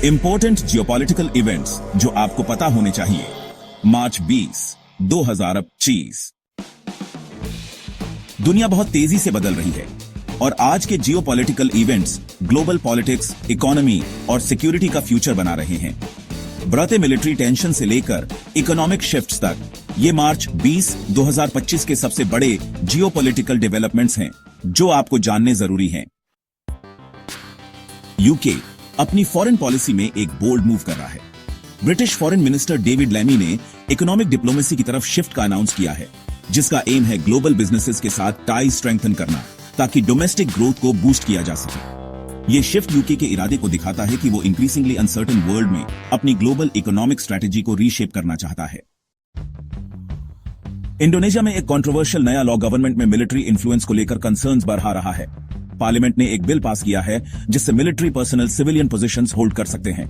Important geopolitical events जो आपको पता होने चाहिए। मार्च 20, 2025। दुनिया बहुत तेजी से बदल रही है और आज के geopolitical events global politics, economy और सिक्योरिटी का फ्यूचर बना रहे हैं। बढ़ते मिलिट्री टेंशन से लेकर इकोनॉमिक शिफ्ट्स तक, ये मार्च 20, 2025 के सबसे बड़े जियोपॉलिटिकल डेवलपमेंट्स हैं जो आपको जानने जरूरी हैं। यूके अपनी फॉरेन पॉलिसी में एक बोल्ड मूव कर रहा है। British foreign minister David Lammy ने इकोनॉमिक डिप्लोमेसी की तरफ शिफ्ट का अनाउंस किया है, जिसका एम है ग्लोबल बिजनेसेस के साथ टाई स्ट्रेंथन करना ताकि डोमेस्टिक ग्रोथ को बूस्ट किया जा सके। ये शिफ्ट यूके के इरादे को दिखाता है कि वो इंक्रीजिंगली अनसर्टेन वर्ल्ड में अपनी ग्लोबल इकोनॉमिक स्ट्रेटेजी को रीशेप करना चाहता है। इंडोनेशिया में एक कंट्रोवर्शियल नया लॉ गवर्नमेंट में मिलिट्री इन्फ्लुएंस को लेकर कंसर्न्स बढ़ा रहा है। पार्लियामेंट ने एक बिल पास किया है जिससे military personnel civilian positions hold कर सकते हैं।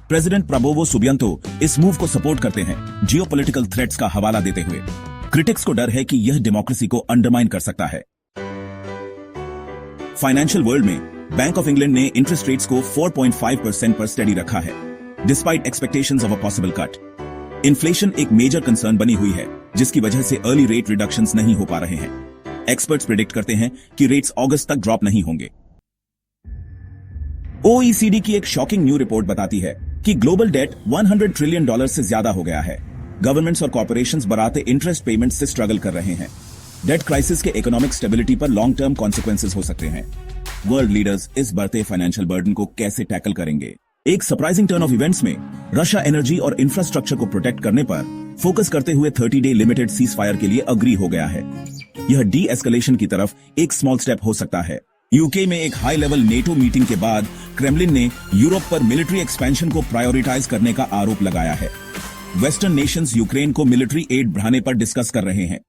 प्रेसिडेंट प्रबोवो सुबियांतो इस मूव को सपोर्ट करते हैं, जियोपॉलिटिकल थ्रेट्स का हवाला देते हुए। क्रिटिक्स को डर है कि यह डेमोक्रेसी को अंडरमाइन कर सकता है। फाइनेंशियल वर्ल्ड में बैंक ऑफ इंग्लैंड ने इंटरेस्ट रेट्स को 4.5% पर स्टेडी रखा है, despite expectations of a possible cut. Inflation एक मेजर कंसर्न बनी हुई है, जिसकी वजह से अर्ली रेट रिडक्शंस नहीं हो पा रहे हैं। एक्सपर्ट्स प्रेडिक्ट करते हैं कि रेट्स अगस्त तक ड्रॉप नहीं होंगे। ओईसीडी की एक शॉकिंग न्यू रिपोर्ट बताती है कि ग्लोबल डेट $100 ट्रिलियन से ज्यादा हो गया है। गवर्नमेंट्स और कॉर्पोरेशंस बढ़ाते इंटरेस्ट पेमेंट से स्ट्रगल कर रहे हैं। डेट क्राइसिस के इकोनॉमिक स्टेबिलिटी पर लॉन्ग टर्म कॉन्सिक्वेंसेस हो सकते हैं। वर्ल्ड लीडर्स इस बढ़ते फाइनेंशियल बर्डन को कैसे टैकल करेंगे? एक सरप्राइजिंग टर्न ऑफ इवेंट्स में रशिया एनर्जी और इंफ्रास्ट्रक्चर को प्रोटेक्ट करने पर फोकस करते हुए 30-डे लिमिटेड सीज फायर के लिए अग्री हो गया है। यह डी एस्केलेशन की तरफ एक स्मॉल स्टेप हो सकता है। यूके में एक हाई लेवल नेटो मीटिंग के बाद क्रेमलिन ने यूरोप पर मिलिट्री एक्सपेंशन को प्रायोरिटाइज करने का आरोप लगाया है। वेस्टर्न नेशंस यूक्रेन को मिलिट्री एड बढ़ाने पर डिस्कस कर रहे हैं।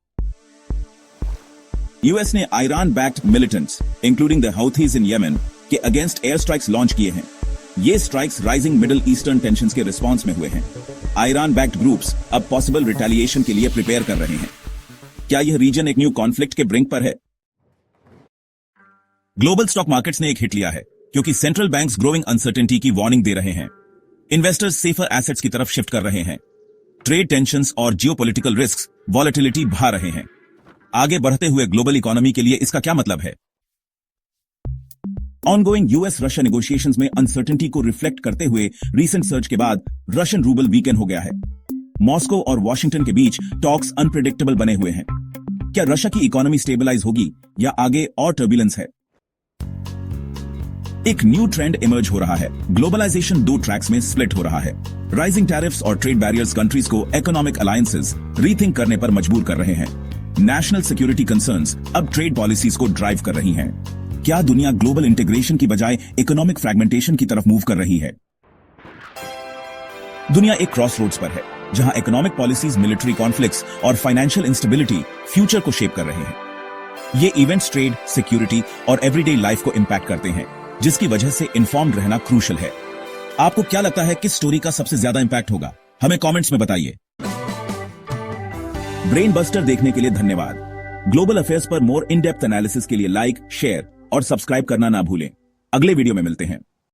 यूएस ने Iran backed militants including the Houthis in Yemen के अगेंस्ट एयर स्ट्राइक्स लॉन्च किए हैं। ये strikes rising Middle Eastern tensions के रिस्पांस में हुए हैं। ईरान बैक्ड ग्रुप्स अब पॉसिबल रिटेलिएशन के लिए प्रिपेयर कर रहे हैं। क्या यह रीजन एक न्यू कॉन्फ्लिक्ट के ब्रिंक पर है? ग्लोबल स्टॉक मार्केट्स ने एक हिट लिया है क्योंकि सेंट्रल बैंक्स ग्रोइंग अनसर्टेनिटी की वार्निंग दे रहे हैं। इन्वेस्टर्स सेफर एसेट्स की तरफ शिफ्ट कर रहे हैं। ट्रेड टेंशंस और जियोपॉलिटिकल रिस्क्स वॉलेटिलिटी बढ़ा रहे हैं। आगे बढ़ते हुए ग्लोबल इकोनॉमी के लिए इसका क्या मतलब है? ऑनगोइंग यूएस रशिया नेगोशिएशंस में अनसर्टेनिटी को रिफ्लेक्ट करते हुए रीसेंट सर्च के बाद रशियन रूबल वीकन हो गया है। मॉस्को और वॉशिंगटन के बीच टॉक्स अनप्रेडिक्टेबल बने हुए हैं। क्या रशिया की इकोनॉमी स्टेबलाइज होगी या आगे और टर्बुलेंस है? एक न्यू ट्रेंड इमर्ज हो रहा है। ग्लोबलाइजेशन दो ट्रैक्स में स्प्लिट हो रहा है। राइजिंग टैरिफ्स और ट्रेड बैरियर्स कंट्रीज को इकोनॉमिक अलायंसेस रीथिंक करने पर मजबूर कर रहे हैं। नेशनल सिक्योरिटी कंसर्न्स अब ट्रेड पॉलिसीज को ड्राइव कर रही हैं। क्या दुनिया ग्लोबल इंटीग्रेशन की बजाय इकोनॉमिक फ्रैगमेंटेशन की तरफ मूव कर रही है? दुनिया एक क्रॉसरोड्स पर है, जहां इकोनॉमिक पॉलिसीज, मिलिट्री कॉन्फ्लिक्ट्स और फाइनेंशियल इंस्टेबिलिटी फ्यूचर को शेप कर रहे हैं। ये इवेंट्स ट्रेड, सिक्योरिटी और एवरीडे लाइफ को इंपैक्ट करते हैं, जिसकी वजह से इन्फॉर्म्ड रहना क्रूशियल है। आपको क्या लगता है किस स्टोरी का सबसे ज्यादा इंपैक्ट होगा? हमें कमेंट्स में बताइए। ब्रेन बस्टर देखने के लिए धन्यवाद। ग्लोबल अफेयर्स पर मोर इन डेप्थ एनालिसिस के लिए लाइक, शेयर और सब्सक्राइब करना ना भूलें। अगले वीडियो में मिलते हैं।